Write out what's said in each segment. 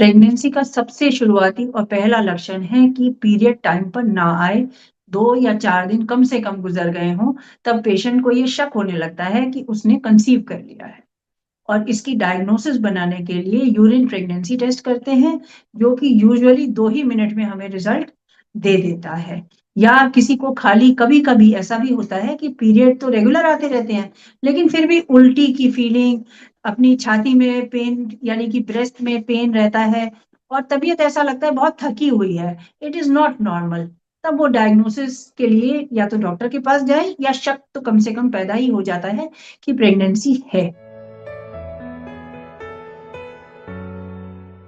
Pregnancy का सबसे शुरुआती और पहला लक्षण है कि पीरियड टाइम पर ना आए, 2 या 4 दिन कम से कम गुज़र गए हों, तब पेशेंट को ये शक होने लगता है कि उसने कंसीव कर लिया है। और इसकी डायग्नोसिस बनाने के लिए यूरिन प्रेगनेंसी टेस्ट करते हैं, जो कि यूजुअली 2 ही मिनट में हमें रिज़ल्ट दे देता है। या किसी को खाली कभी-कभी ऐसा भी होता है कि पीरियड तो रेगुलर आते रहते हैं, लेकिन फिर भी उल्टी की फीलिंग, अपनी छाती में पेन यानी कि ब्रेस्ट में पेन रहता है और तबीयत ऐसा लगता है बहुत थकी हुई है। It is not normal. तब वो डायग्नोसिस के लिए या तो डॉक्टर के पास जाएँ या शक तो कम से कम पैदा ही हो जाता है कि प्रेगनेंसी है।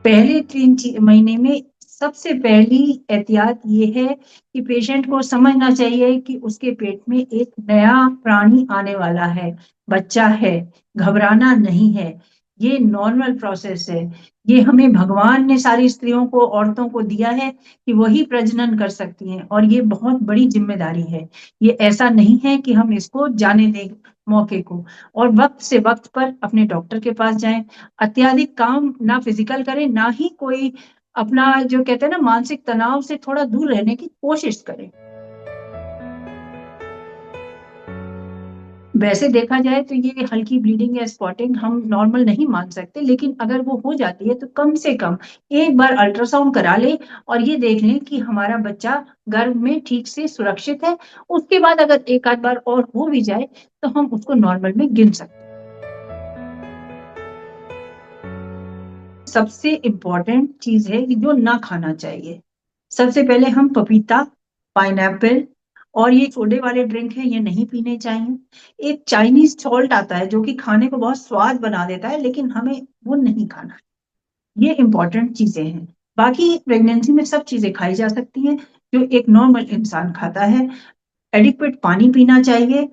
पहले 3 महीने में सबसे पहली एहतियात ये है कि पेशेंट को समझना चाहिए कि उसके पेट में एक नया प्राणी आने वाला है, बच्चा है, घबराना नहीं है। ये नॉर्मल प्रोसेस है। ये हमें भगवान ने सारी स्त्रियों को, औरतों को दिया है कि वही प्रजनन कर सकती हैं और ये बहुत बड़ी ज़िम्मेदारी है। ये ऐसा नहीं है कि हम इसको जाने दें मौके को और वक़्त से वक़्त पर अपने डॉक्टर के पास जाएँ। अत्यधिक काम ना फिजिकल करें, ना ही कोई अपना जो कहते हैं ना मानसिक तनाव से थोड़ा दूर रहने की कोशिश करें। वैसे देखा जाए तो ये हल्की ब्लीडिंग या स्पॉटिंग हम नॉर्मल नहीं मान सकते, लेकिन अगर वो हो जाती है तो कम से कम एक बार अल्ट्रासाउंड करा लें और ये देख लें कि हमारा बच्चा गर्भ में ठीक से सुरक्षित है। उसके बाद अगर एक आध बार और हो भी जाए, तो हम उसको नॉर्मल में गिन सकते हैं। सबसे इम्पोर्टेंट चीज़ है कि जो ना खाना चाहिए। सबसे पहले हम पपीता, पाइनएप्पल और ये सोडे वाले ड्रिंक हैं, ये नहीं पीने चाहिए। एक चाइनीज़ सॉल्ट आता है, जो कि खाने को बहुत स्वाद बना देता है, लेकिन हमें वो नहीं खाना है। ये इम्पोर्टेंट चीज़ें हैं। बाकी प्रेगनेंसी में सब चीज़ें खाई जा सकती हैं, जो एक नॉर्मल इंसान खाता है। एडिक्वेट पानी पीना चाहिए,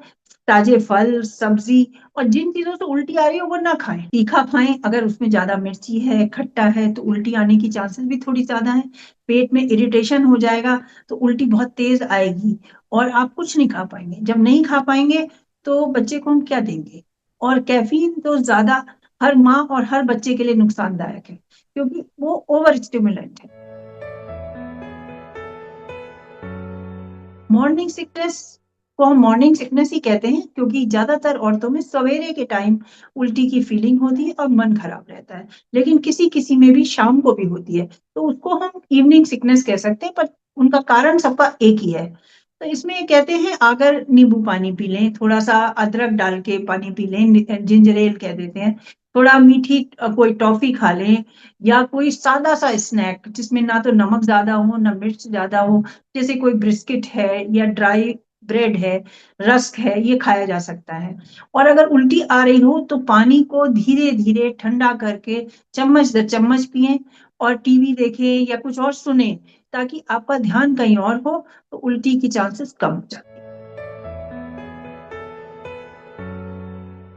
ताज़े फल, सब्ज़ी और जिन चीज़ों से उल्टी आ रही हो वो ना खाएँ। तीखा खाएँ, अगर उसमें ज़्यादा मिर्ची है, खट्टा है तो उल्टी आने की चांसेस भी थोड़ी ज़्यादा हैं। पेट में इरिटेशन हो जाएगा तो उल्टी बहुत तेज़ आएगी और आप कुछ नहीं खा पाएँगे। जब नहीं खा पाएँगे तो बच्चे को हम क्या देंगे? और कैफ़ीन तो ज़्यादा हर माँ और हर बच्चे के लिए नुकसानदायक है, क्योंकि वो ओवर स्टिमुलेंट है। मॉर्निंग सिकनेस को हम मॉर्निंग सिकनेस ही कहते हैं, क्योंकि ज़्यादातर औरतों में सवेरे के टाइम उल्टी की फीलिंग होती है और मन खराब रहता है। लेकिन किसी-किसी में भी शाम को भी होती है, तो उसको हम इवनिंग सिकनेस कह सकते हैं, पर उनका कारण सबका एक ही है। तो इसमें कहते हैं अगर नींबू पानी पी लें, थोड़ा-सा अदरक डाल के पानी पी लें, जिंजर एल कह देते हैं, थोड़ा मीठी कोई टॉफ़ी खा लें या कोई सादा-सा स्नैक जिसमें ना तो नमक ज़्यादा हो, ना मिर्च ज़्यादा हो, जैसे कोई बिस्किट है या ड्राई ब्रेड है, रस्क है, ये खाया जा सकता है। और अगर उल्टी आ रही हो तो पानी को धीरे-धीरे ठंडा करके चम्मच दर चम्मच पिएँ और टीवी देखें या कुछ और सुनें, ताकि आपका ध्यान कहीं और हो, तो उल्टी की चांसेस कम हो जाते हैं।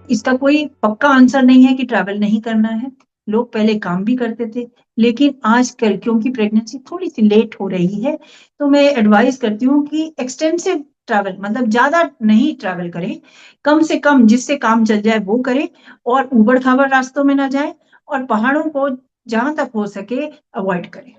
इसका कोई पक्का आंसर नहीं है कि ट्रैवल नहीं करना है। लोग पहले काम भी करते थे, लेकिन आजकल क्योंकि प्रेगनेंसी थोड़ी-सी लेट हो रही है, तो मैं एडवाइस करती हूँ कि एक्सटेंसिव ट्रैवल मतलब ज़्यादा नहीं ट्रैवल करें। कम से कम जिससे काम चल जाए वो करें और ऊबड़-खाबड़ रास्तों में ना जाएँ और पहाड़ों को जहाँ तक हो सके अवॉइड करें।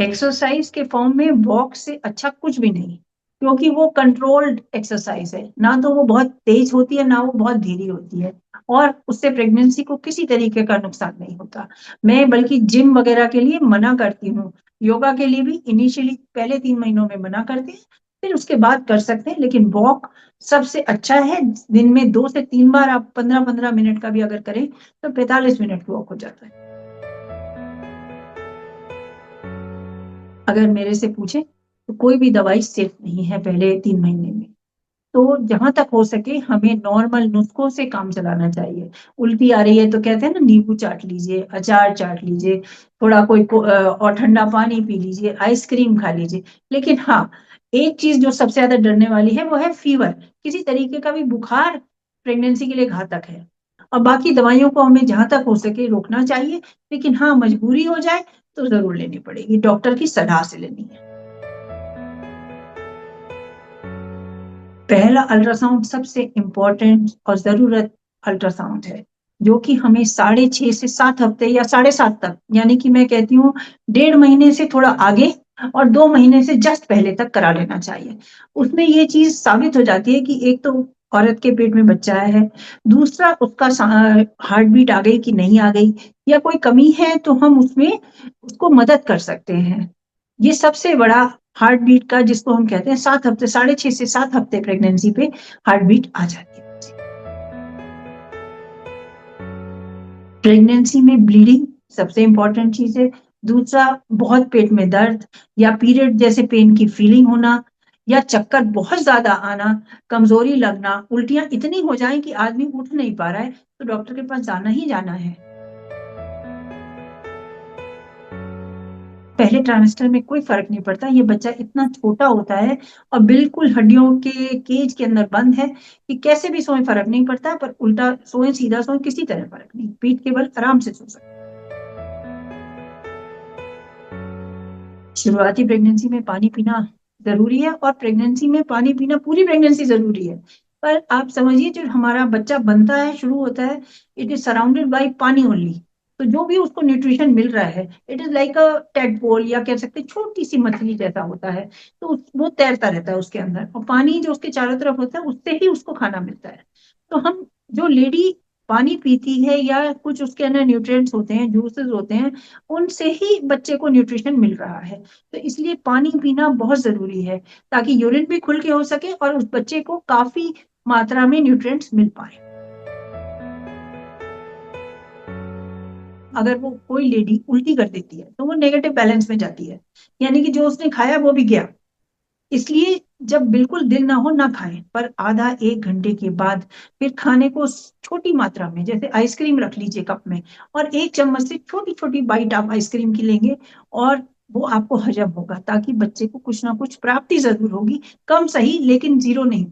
एक्सरसाइज़ के फॉर्म में वॉक से अच्छा कुछ भी नहीं, क्योंकि वो कंट्रोल्ड एक्सरसाइज़ है। ना तो वो बहुत तेज़ होती है, ना वो बहुत धीरे होती है और उससे प्रेगनेंसी को किसी तरीके का नुकसान नहीं होता। मैं बल्कि जिम वगैरह के लिए मना करती हूँ। योगा के लिए भी इनिशियली पहले 3 महीनों में मना करते हैं, फिर उसके बाद कर सकते हैं, लेकिन वॉक सबसे अच्छा है। दिन में 2 से 3 बार आप 15-15 मिनट का भी अगर करें, तो 45 मिनट वॉक हो जाता है। अगर मेरे से पूछें, तो कोई भी दवाई सेफ नहीं है पहले 3 महीने में। तो जहाँ तक हो सके हमें नॉर्मल नुस्ख़ों से काम चलाना चाहिए। उल्टी आ रही है तो कहते हैं ना नींबू चाट लीजिए, अचार चाट लीजिए, थोड़ा और ठंडा पानी पी लीजिए, आइसक्रीम खा लीजिए। लेकिन हाँ, एक चीज़ जो सबसे ज़्यादा डरने वाली है वो है फ़ीवर। किसी तरीके का भी बुखार प्रेगनेंसी के लिए घातक है। और बाकी दवाइयों को हमें जहाँ तक हो सके रोकना चाहिए, लेकिन हाँ, मजबूरी हो जाए तो ज़रूर लेनी पड़ेगी, डॉक्टर की सलाह से लेनी है। पहला अल्ट्रासाउंड सबसे इम्पोर्टेंट और ज़रूरत अल्ट्रासाउंड है। जो कि हमें 6.5 से 7 हफ्ते या 7.5 तक, यानी कि मैं कहती हूँ 1.5 महीने से थोड़ा आगे और 2 महीने से जस्ट पहले तक करा लेना चाहिए। उसमें ये चीज़ साबित हो जाती है कि एक तो औरत के पेट में बच्चा है, दूसरा उसका हार्ट बीट आ गई कि नहीं आ गई या कोई कमी है तो हम उसमें उसको मदद कर सकते हैं। ये सबसे बड़ा हार्ट बीट का जिसको हम कहते हैं 7 हफ्ते 6.5 से 7 हफ्ते प्रेगनेंसी पे हार्ट बीट आ जाती है। प्रेगनेंसी में ब्लीडिंग सबसे इम्पोर्टेंट चीज़ है। दूसरा बहुत पेट में दर्द या पीरियड जैसे पेन की फीलिंग होना या चक्कर बहुत ज़्यादा आना, कमज़ोरी लगना, उल्टियाँ इतनी हो जाएँ कि आदमी उठ नहीं पा रहा है, तो डॉक्टर के पास जाना ही जाना है। पहले ट्राइमेस्टर में कोई फ़र्क नहीं पड़ता, ये बच्चा इतना छोटा होता है और बिल्कुल हड्डियों के केज के अंदर बंद है कि कैसे भी सोएँ फ़र्क नहीं पड़ता, पर उल्टा सोएँ, सीधा सोएँ, किसी तरह फ़र्क नहीं, पीठ के बल आराम से सो सकते हैं। शुरुआती प्रेगनेंसी में पानी पीना ज़रूरी है और प्रेगनेंसी में पानी पीना पूरी प्रेगनेंसी ज़रूरी है। पर आप समझिए जो हमारा बच्चा बनता है, शुरू होता है, इट इज़ सराउंडेड बाय पानी ओनली। तो जो भी उसको न्यूट्रिशन मिल रहा है, it is like a tadpole या कह सकते हैं छोटी-सी मछली जैसा होता है। तो वो तैरता रहता है उसके अंदर और पानी जो उसके चारों तरफ होता है, उससे ही उसको खाना मिलता है। तो हम जो लेडी पानी पीती है या कुछ उसके अंदर न्यूट्रिएंट्स होते हैं, जूसेस होते हैं, उनसे ही बच्चे को न्यूट्रिशन मिल रहा है। तो इसलिए पानी पीना बहुत ज़रूरी है, ताकि यूरिन भी खुल के हो सके और उस बच्चे को काफ़ी मात्रा में न्यूट्रिएंट्स मिल पाएँ। अगर वो कोई लेडी उल्टी कर देती है, तो वो नेगेटिव बैलेंस में जाती है, यानी कि जो उसने खाया वो भी गया। इसलिए जब बिल्कुल दिल ना हो ना खाएँ, पर आधा 1 घंटे के बाद फिर खाने को छोटी मात्रा में जैसे आइसक्रीम रख लीजिए कप में और 1 चम्मच से छोटी-छोटी बाइट आप आइसक्रीम की लेंगे और वो आपको हज़म होगा ताकि बच्चे को कुछ ना कुछ प्राप्ति ज़रूर होगी, कम सही लेकिन ज़ीरो नहीं।